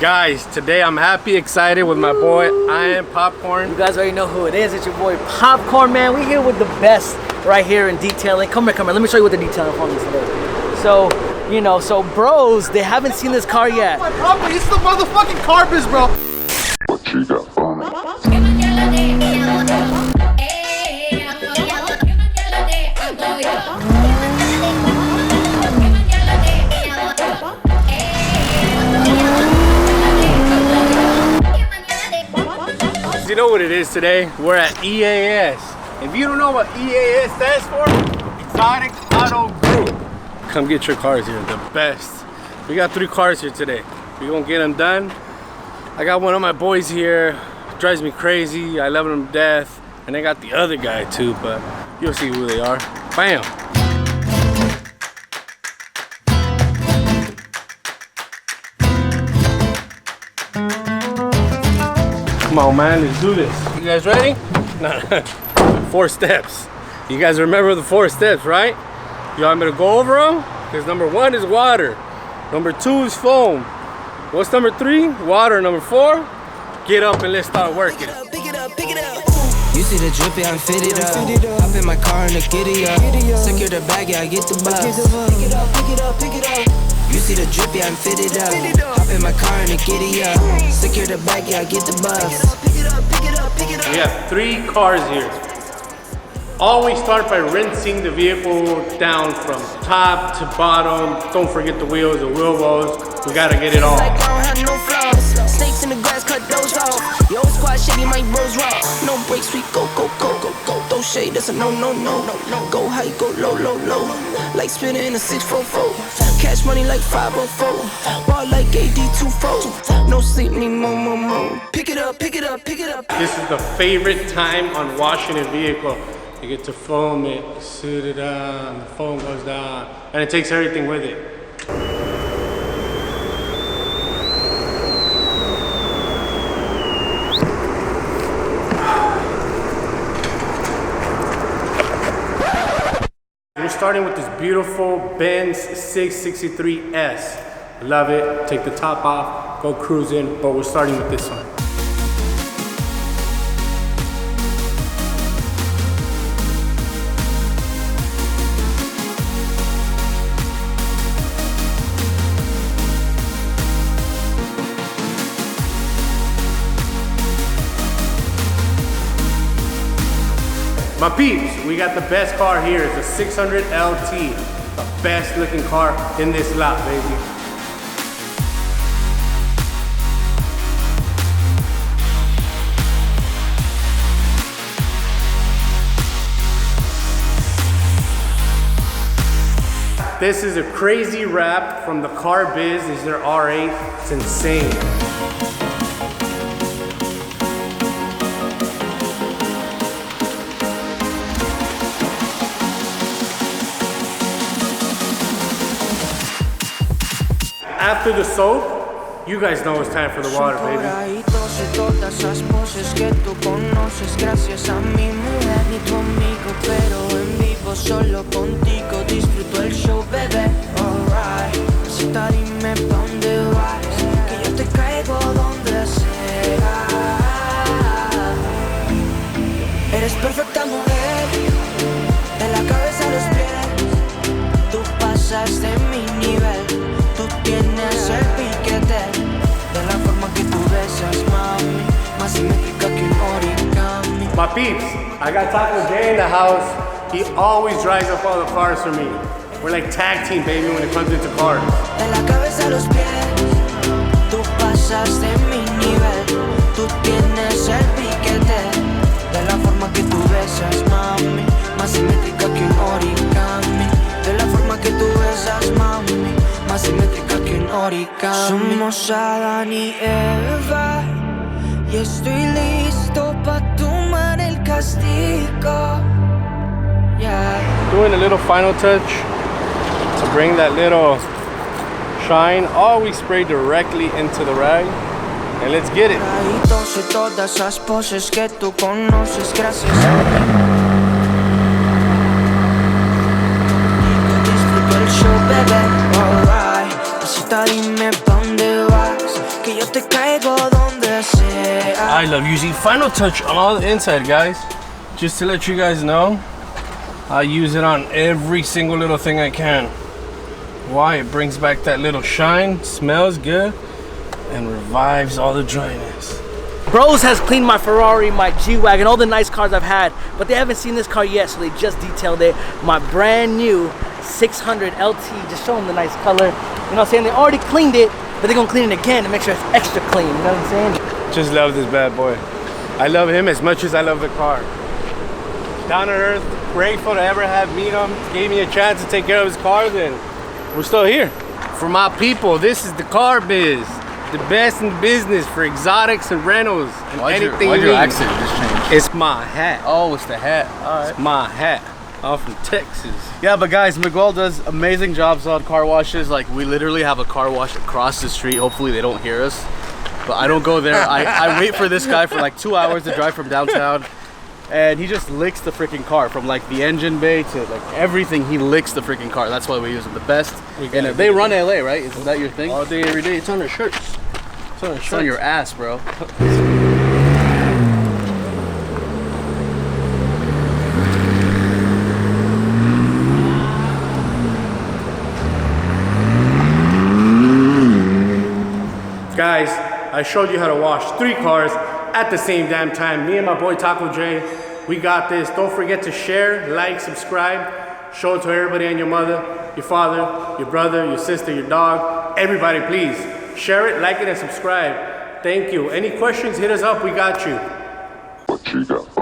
Guys, today I'm happy, excited with my boy IAMPOPCORN. You guys already know who it is. It's your boy Popcorn, man. We here with the best right here in detailing. Come here. Let me show you what the detailing for me today. So, you know, bros, they haven't seen this car yet. It's the motherfucking CARBIZ, bro. What you got for me? You know what it is today? We're at EAS. If you don't know what EAS stands for, Exotic Auto Group. Come get your cars here, the best. We got 3 cars here today. We're gonna get them done. I got one of my boys here, drives me crazy. I love him to death. And I got the other guy too, but you'll see who they are. Bam! Come on, man, let's do this. You guys ready? No. 4 steps. You guys remember the 4 steps, right? You want me to go over them? Because number 1 is water. Number 2 is foam. What's number 3? Water. Number 4, get up and let's start working. Pick it up. You see the drip, yeah, I'm fitted up. Hop in my car and the giddy up. Secure the bag, yeah, I get the bus. Pick it up. You see the drip, yeah, I'm fitted up. Hop in my car and the giddy up. Secure the bag, yeah, I get the bus. We have 3 cars here. Always start by rinsing the vehicle down from top to bottom. Don't forget the wheels, the wheel wells. We gotta get it all. Snakes in the grass, cut those off. Yo, squad shady, my bros raw. No breaks, we go. Don't shade, that's a no. Go high, go low. Like spinning in a 644. Cash money like 504. Ball like AD24. No sleep, need more. Pick it up. This is the favorite time on washing a vehicle. You get to foam it, sit it down, the foam goes down, and it takes everything with it. We're starting with this beautiful Benz 663S. Love it. Take the top off, go cruising, but we're starting with this one. My peeps, we got the best car here. It's a 600 LT. The best looking car in this lot, baby. This is a crazy wrap from the CARBIZ. This is their R8. It's insane. After the soap, you guys know it's time for the water, baby. Todas esas poses que tú conoces, gracias a mi mujer y tu amigo, pero en vivo solo contigo disfruto el show, bebé. Alright, cita, dime pa' dónde vas, que yo te caigo donde sea. Eres perfecta mujer, de la cabeza a los pies, tú pasas de mi nivel. Tú tienes el piquete, de la forma que tú besas, mami, más simétrica que un origami. My peeps, I got Taco Jay in the house. He always drives up all the cars for me. We're like tag team, baby, when it comes into cars. De la cabeza a los pies, tú pasas de mi nivel. Tú tienes el piquete, de la forma que tú besas, mami, más simétrica que un origami. De la forma que tú besas, mami, más simétrica que un origami. Somos Adán y Eva, y estoy listo pa' tomar el castigo. Yeah. Doing a little final touch to bring that little shine. Always spray directly into the rag. And let's get it. Todas esas poses que tú conoces, gracias a mí. Disfruto el show, bebé. Alright, dime pa' dónde vas, que yo yo te caigo donde sea. I love using Final Touch on all the inside, guys. Just to let you guys know, I use it on every single little thing I can. Why? It brings back that little shine, smells good, and revives all the dryness. Bros has cleaned my Ferrari, my G-Wagon, all the nice cars I've had, but they haven't seen this car yet, so they just detailed it. My brand new 600 LT, just show them the nice color. You know what I'm saying? They already cleaned it, but they're gonna clean it again to make sure it's extra clean, you know what I'm saying? Just love this bad boy. I love him as much as I love the car. Down to earth, grateful to ever have meet him. Gave me a chance to take care of his cars, and we're still here. For my people, this is the car biz. The best in business for exotics and rentals and anything Why'd you your need. accent just change? It's my hat. Oh, it's the hat. All right. It's my hat. I'm from Texas. Yeah, but guys, Miguel does amazing jobs on car washes. Like, we literally have a car wash across the street. Hopefully they don't hear us. But I don't go there. I wait for this guy for like 2 hours to drive from downtown. And he just licks the freaking car from like the engine bay to like everything. He licks the freaking car. That's why we use him the best. And they run LA, right? Is that your thing? All day, every day. It's on their shirts. It's on their It's on your ass, bro. Guys, I showed you how to wash 3 cars at the same damn time. Me and my boy Taco J, we got this. Don't forget to share, like, subscribe. Show it to everybody and your mother, your father, your brother, your sister, your dog. Everybody, please. Share it, like it, and subscribe. Thank you. Any questions, hit us up. We got you. What you got?